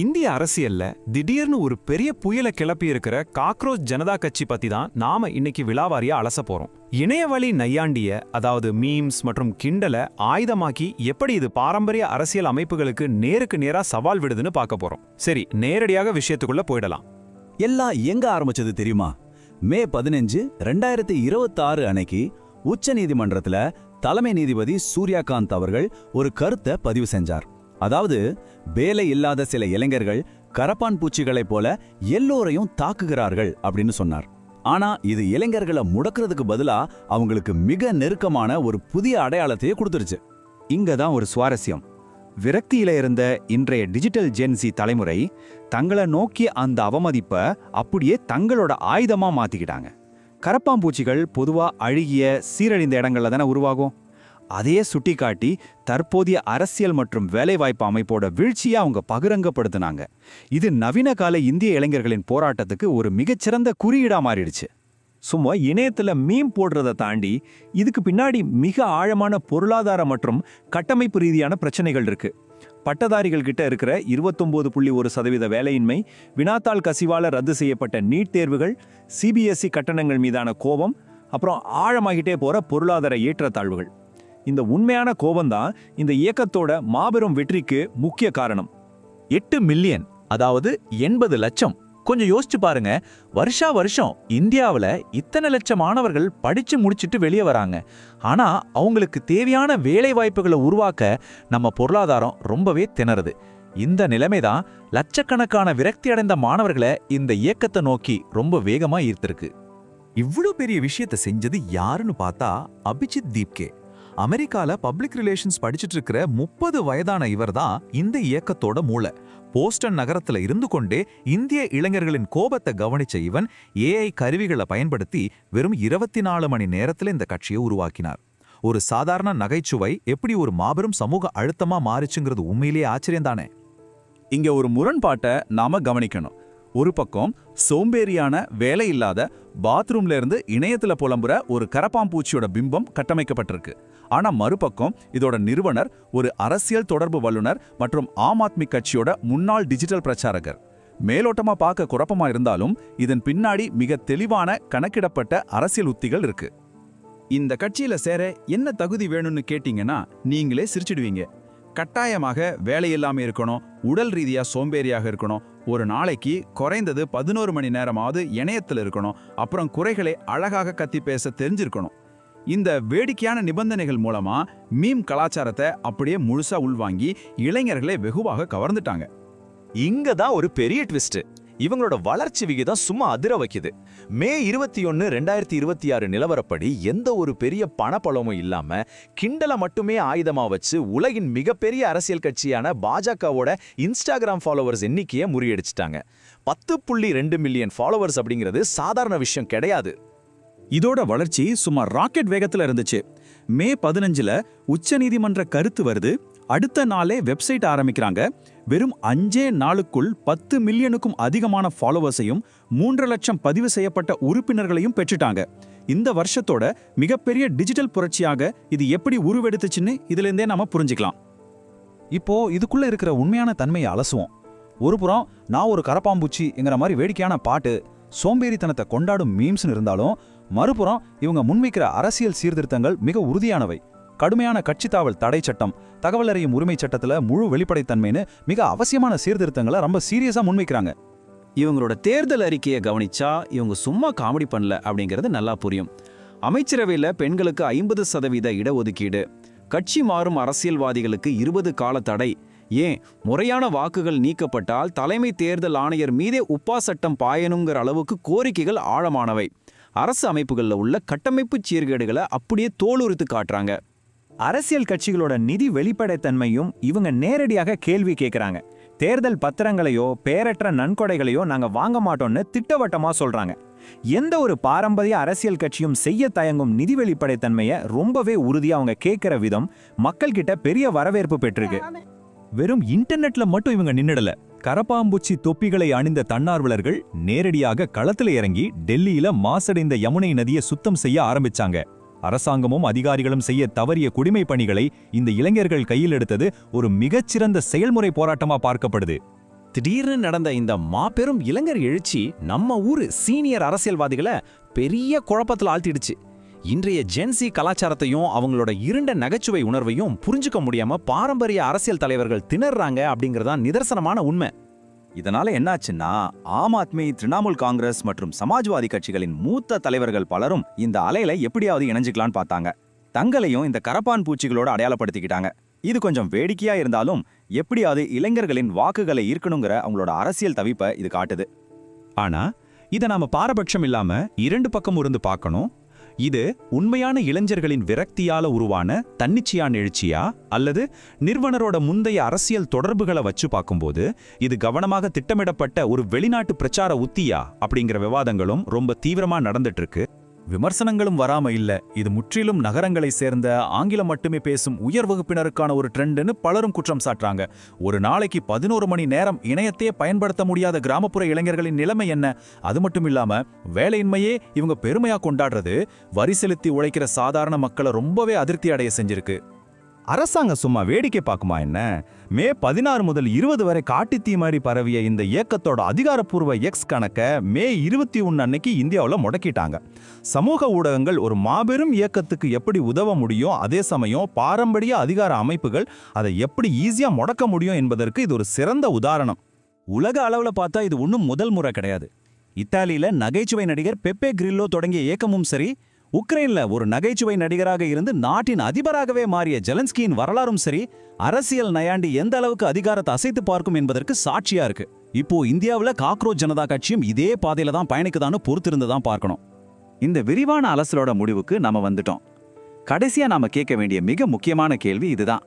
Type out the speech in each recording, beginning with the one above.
இந்திய அரசியல்ல திடீர்னு ஒரு பெரிய புயலை கிளப்பி இருக்கிற காக்ரோச் ஜனதா கட்சி பத்தி தான் நாம இன்னைக்கு விலாவாரியா அலச போறோம். இணையவழி நையாண்டிய, அதாவது மீம்ஸ் மற்றும் கிண்டல ஆயுதமாக்கி எப்படி இது பாரம்பரிய அரசியல் அமைப்புகளுக்கு நேருக்கு நேரா சவால் விடுதுன்னு பார்க்க போறோம். சரி, நேரடியாக விஷயத்துக்குள்ள போயிடலாம். எல்லாம் எங்க ஆரம்பிச்சது தெரியுமா? மே 15, 2026 அன்னைக்கு உச்ச நீதிமன்றத்துல தலைமை நீதிபதி சூர்யாகாந்த் அவர்கள் ஒரு கருத்தை பதிவு செஞ்சார். அதாவது, வேலை இல்லாத சில இளைஞர்கள் கரப்பான் பூச்சிகளைப் போல எல்லோரையும் தாக்குகிறார்கள் அப்படின்னு சொன்னார். ஆனா இது இளைஞர்களை முடக்கிறதுக்கு பதிலா அவங்களுக்கு மிக நெருக்கமான ஒரு புதிய அடையாளத்தையே கொடுத்துருச்சு. இங்கதான் ஒரு சுவாரஸ்யம். விரக்தியில இருந்த இன்றைய டிஜிட்டல் ஜென்சி தலைமுறை தங்களை நோக்கி அந்த அவமதிப்பை அப்படியே தங்களோட ஆயுதமா மாத்திக்கிட்டாங்க. கரப்பாம்பூச்சிகள் பொதுவா அழுகிய சீரழிந்த இடங்கள்ல தானே உருவாகும். அதையே சுட்டிக்காட்டி தற்போதைய அரசியல் மற்றும் வேலைவாய்ப்பு அமைப்போட வீழ்ச்சியை அவங்க பகிரங்கப்படுத்தினாங்க. இது நவீன கால இந்திய இளைஞர்களின் போராட்டத்துக்கு ஒரு மிகச்சிறந்த குறியீடா மாறிடுச்சு. சும்மா இணையத்துல மீம் போடுறதை தாண்டி இதுக்கு பின்னாடி மிக ஆழமான பொருளாதார மற்றும் கட்டமைப்பு ரீதியான பிரச்சனைகள் இருக்கு. பட்டதாரிகள் கிட்ட இருக்கிற 29.1% வேலையின்மை, வினாத்தாள் கசிவால ரத்து செய்யப்பட்ட நீட் தேர்வுகள், சிபிஎஸ்இ கட்டணங்கள் மீதான கோபம், அப்புறம் ஆழமாகிட்டே போற பொருளாதார ஏற்றத்தாழ்வுகள். இந்த உண்மையான கோபம்தான் இந்த இயக்கத்தோட மாபெரும் வெற்றிக்கு முக்கிய காரணம். 8 மில்லியன், அதாவது 80 லட்சம். கொஞ்சம் யோசிச்சு பாருங்க. வருஷம் இந்தியாவில் இத்தனை லட்சம் மாணவர்கள் படிச்சு முடிச்சிட்டு வெளியே வராங்க. ஆனா அவங்களுக்கு தேவையான வேலை வாய்ப்புகளை உருவாக்க நம்ம பொருளாதாரம் ரொம்பவே திணறுது. இந்த நிலைமைதான் லட்சக்கணக்கான விரக்தி அடைந்த மாணவர்களை இந்த இயக்கத்தை நோக்கி ரொம்ப வேகமா ஈர்த்திருக்கு. இவ்வளவு பெரிய விஷயத்தை செஞ்சது யாருன்னு பார்த்தா அபிஜித் தீப்கே. அமெரிக்கால பப்ளிக் ரிலேஷன்ஸ் படிச்சுட்டு இருக்கிற 30 வயதான இவர் தான் இந்த இயக்கத்தோட மூளை. போஸ்டன் நகரத்துல இருந்து கொண்டே இந்திய இளைஞர்களின் கோபத்தை கவனிச்ச இவன் ஏஐ கருவிகளை பயன்படுத்தி வெறும் 24 மணி நேரத்துல இந்த கட்சியை உருவாக்கினார். ஒரு சாதாரண நகைச்சுவை எப்படி ஒரு மாபெரும் சமூக அழுத்தமா மாறிச்சுங்கிறது உண்மையிலேயே ஆச்சரியம் தானே. இங்க ஒரு முரண்பாட்டை நாம கவனிக்கணும். ஒரு பக்கம் சோம்பேறியான, வேலை இல்லாத, பாத்ரூம்ல இருந்து இணையத்துல புலம்புற ஒரு கரப்பாம்பூச்சியோட பிம்பம் கட்டமைக்கப்பட்டிருக்கு. ஆனா மறுபக்கம் இதோட நிறுவனர் ஒரு அரசியல் தொடர்பு வல்லுநர் மற்றும் ஆம் ஆத்மி கட்சியோட முன்னாள் டிஜிட்டல் பிரச்சாரகர். மேலோட்டமா பார்க்க குழப்பமா இருந்தாலும் இதன் பின்னாடி மிக தெளிவான கணக்கிடப்பட்ட அரசியல் உத்திகள் இருக்கு. இந்த கட்சியில சேர என்ன தகுதி வேணும்னு கேட்டீங்கன்னா நீங்களே சிரிச்சிடுவீங்க. கட்டாயமாக வேலையில்லாம இருக்கணும், உடல் ரீதியா சோம்பேறியாக இருக்கணும், ஒரு நாளைக்கு குறைந்தது 11 மணி நேரமாவது இணையத்தில் இருக்கணும், அப்புறம் குறைகளை அழகாக கத்தி பேச தெரிஞ்சிருக்கணும். இந்த வேடிக்கையான நிபந்தனைகள் மூலமா மீம் கலாச்சாரத்தை அப்படியே முழுசா உள்வாங்கி இளைஞர்களை வெகுவாக கவர்ந்துட்டாங்க. இங்க தான் ஒரு பெரிய ட்விஸ்ட். இவங்களோட வளர்ச்சி விகிதம் சும்மா அதிர வைக்குது. மே 21, 2026 நிலவரப்படி எந்த ஒரு பெரிய பணப்பலமும் இல்லாம கிண்டலை மட்டுமே ஆயுதமா வச்சு உலகின் மிகப்பெரிய அரசியல் கட்சியான பாஜகவோட இன்ஸ்டாகிராம் ஃபாலோவர்ஸ் எண்ணிக்கையை முறியடிச்சிட்டாங்க. 10.2 மில்லியன் ஃபாலோவர்ஸ் அப்படிங்கிறது சாதாரண விஷயம் கிடையாது. இதோட வளர்ச்சி சுமார் ராக்கெட் வேகத்துல இருந்துச்சு. மே 15ல உச்ச நீதிமன்ற கருத்து வருது. அடுத்த நாளே வெப்சைட் ஆரம்பிக்கிறாங்க. வெறும் 5 நாளுக்குள் 10 மில்லியனுக்கும் அதிகமான ஃபாலோவர்ஸையும் 3 லட்சம் பதிவு செய்யப்பட்ட உறுப்பினர்களையும் பெற்றுட்டாங்க. இந்த வருஷத்தோட மிகப்பெரிய டிஜிட்டல் புரட்சியாக இது எப்படி உருவெடுத்துச்சுன்னு இதுல இருந்தே நாம புரிஞ்சுக்கலாம். இப்போ இதுக்குள்ள இருக்கிற உண்மையான தன்மையை அலசுவோம். ஒருபுறம் நான் ஒரு கரப்பாம்பூச்சிங்கிற மாதிரி வேடிக்கையான பாட்டு, சோம்பேறித்தனத்தை கொண்டாடும் மீம்ஸ்னு இருந்தாலும், மறுபுறம் இவங்க முன்வைக்கிற அரசியல் சீர்திருத்தங்கள் மிக உறுதியானவை. கடுமையான கட்சித்தாவல் தடை சட்டம், தகவல் அறியும் உரிமை சட்டத்துல முழு வெளிப்படைத்தன்மைன்னு மிக அவசியமான சீர்திருத்தங்களை ரொம்ப சீரியஸா முன்வைக்கிறாங்க. இவங்களோட தேர்தல் அறிக்கையை கவனிச்சா இவங்க சும்மா காமெடி பண்ணல அப்படிங்கிறது நல்லா புரியும். அமைச்சரவையில் பெண்களுக்கு 50% இடஒதுக்கீடு, கட்சி மாறும் அரசியல்வாதிகளுக்கு 20 கால தடை, ஏன் முறையான வாக்குகள் நீக்கப்பட்டால் தலைமை தேர்தல் ஆணையர் மீதே உப்பா சட்டம் பாயணுங்கிற அளவுக்கு கோரிக்கைகள் ஆழமானவை. அரசு அமைப்புகளில் உள்ள கட்டமைப்பு சீர்கேடுகளை அப்படியே தோலுரித்து காட்டுறாங்க. அரசியல் கட்சிகளோட நிதி வெளிப்படைத்தன்மையும் இவங்க நேரடியாக கேள்வி கேட்கறாங்க. தேர்தல் பத்திரங்களையோ பேரற்ற நன்கொடைகளையோ நாங்க வாங்க மாட்டோம்னு திட்டவட்டமா சொல்றாங்க. எந்த ஒரு பாரம்பரிய அரசியல் கட்சியும் செய்ய தயங்கும் நிதி வெளிப்படைத்தன்மையை ரொம்பவே உறுதியா அவங்க கேட்கிற விதம் மக்கள் கிட்ட பெரிய வரவேற்பு பெற்றிருக்கு. வெறும் இன்டர்நெட்ல மட்டும் இவங்க நின்னுடல. கரப்பாம்பூச்சி தொப்பிகளை அணிந்த தன்னார்வலர்கள் நேரடியாக களத்துல இறங்கி டெல்லியில மாசடைந்த யமுனை நதியை சுத்தம் செய்ய ஆரம்பிச்சாங்க. அரசாங்கமும் அதிகாரிகளும் செய்ய தவறிய குடிமை பணிகளை இந்த இளைஞர்கள் கையில் எடுத்தது ஒரு மிகச்சிறந்த செயல்முறை போராட்டமா பார்க்கப்படுது. திடீர்னு நடந்த இந்த மாபெரும் இளைஞர் எழுச்சி நம்ம ஊரு சீனியர் அரசியல்வாதிகளை பெரிய குழப்பத்தில் ஆழ்த்திடுச்சு. இன்றைய ஜென்சி கலாச்சாரத்தையும் அவங்களோட இருண்ட நகைச்சுவை உணர்வையும் புரிஞ்சுக்க முடியாம பாரம்பரிய அரசியல் தலைவர்கள் திணறாங்க அப்படிங்கறதா நிதர்சனமான உண்மை. இதனால என்னாச்சுன்னா ஆம் ஆத்மி, திரிணாமுல் காங்கிரஸ் மற்றும் சமாஜ்வாதி கட்சிகளின் மூத்த தலைவர்கள் பலரும் இந்த அலையில எப்படியாவது இணைஞ்சுக்கலான்னு பார்த்தாங்க. தங்களையும் இந்த கரப்பான் பூச்சிகளோட அடையாளப்படுத்திக்கிட்டாங்க. இது கொஞ்சம் வேடிக்கையா இருந்தாலும் எப்படியாவது இளைஞர்களின் வாக்குகளை ஈர்க்கணுங்கிற அவங்களோட அரசியல் தவிப்பை இது காட்டுது. ஆனா இதை நாம பாரபட்சம் இல்லாம இரண்டு பக்கம் இருந்து பார்க்கணும். இது உண்மையான இளைஞர்களின் விரக்தியால உருவான தன்னிச்சையான எழுச்சியா அல்லது நிறுவனரோட முந்தைய அரசியல் தொடர்புகளை வச்சு பார்க்கும்போது இது கவனமாக திட்டமிடப்பட்ட ஒரு வெளிநாட்டு பிரச்சார உத்தியா அப்படிங்கிற விவாதங்களும் ரொம்ப தீவிரமா நடந்துட்டு இருக்கு. விமர்சனங்களும் வராம இல்ல. இது முற்றிலும் நகரங்களை சேர்ந்த ஆங்கிலம் மட்டுமே பேசும் உயர் வகுப்பினருக்கான ஒரு ட்ரெண்டுன்னு பலரும் குற்றம் சாட்டுறாங்க. ஒரு நாளைக்கு 11 மணி நேரம் இணையத்தையே பயன்படுத்த முடியாத கிராமப்புற இளைஞர்களின் நிலைமை என்ன? அது மட்டும் இல்லாம வேலையின்மையே இவங்க பெருமையா கொண்டாடுறது வரி செலுத்தி உழைக்கிற சாதாரண மக்களை ரொம்பவே அதிருப்தி அடைய செஞ்சிருக்கு. அரசாங்கம் சும்மா வேடிக்கை பார்க்குமா என்ன? மே 16 முதல் 20 வரை காட்டுத்தீ மாதிரி பரவிய இந்த இயக்கத்தோட அதிகாரப்பூர்வ எக்ஸ் கணக்க மே 21 அன்னைக்கு இந்தியாவில் முடக்கிட்டாங்க. சமூக ஊடகங்கள் ஒரு மாபெரும் இயக்கத்துக்கு எப்படி உதவ முடியும், அதே சமயம் பாரம்பரிய அதிகார அமைப்புகள் அதை எப்படி ஈஸியா முடக்க முடியும் என்பதற்கு இது ஒரு சிறந்த உதாரணம். உலக அளவுல பார்த்தா இது ஒன்றும் முதல் முறை கிடையாது. இத்தாலியில நகைச்சுவை நடிகர் பெப்பே கிரில்லோ தொடங்கிய இயக்கமும் சரி, உக்ரைன்ல ஒரு நகைச்சுவை நடிகராக இருந்து நாட்டின் அதிபராகவே மாறிய ஜெலன்ஸ்கியின் வரலாறும் சரி, அரசியல் நையாண்டி எந்த அளவுக்கு அதிகாரத்தை அசைத்து பார்க்கும் என்பதற்கு சாட்சியா இருக்கு. இப்போ இந்தியாவில் காக்ரோச் ஜனதா கட்சியும் இதே பாதையில தான் பயணிக்குதான்னு பொறுத்திருந்து தான் பார்க்கணும். இந்த விரிவான அலசலோட முடிவுக்கு நாம வந்துட்டோம். கடைசியா நாம கேட்க வேண்டிய மிக முக்கியமான கேள்வி இதுதான்.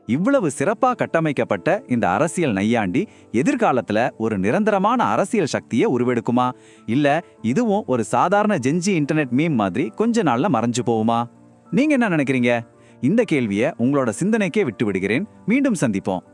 இவ்வளவு சிறப்பா கட்டமைக்கப்பட்ட இந்த அரசியல் நையாண்டி எதிர்காலத்துல ஒரு நிரந்தரமான அரசியல் சக்தியை உருவெடுக்குமா, இல்ல இதுவும் ஒரு சாதாரண ஜென்ஜி இன்டர்நெட் மீம் மாதிரி கொஞ்ச நாள்ல மறைஞ்சு போகுமா? நீங்க என்ன நினைக்கிறீங்க? இந்த கேள்வியை உங்களோட சிந்தனைக்கே விட்டு விடுகிறேன். மீண்டும் சந்திப்போம்.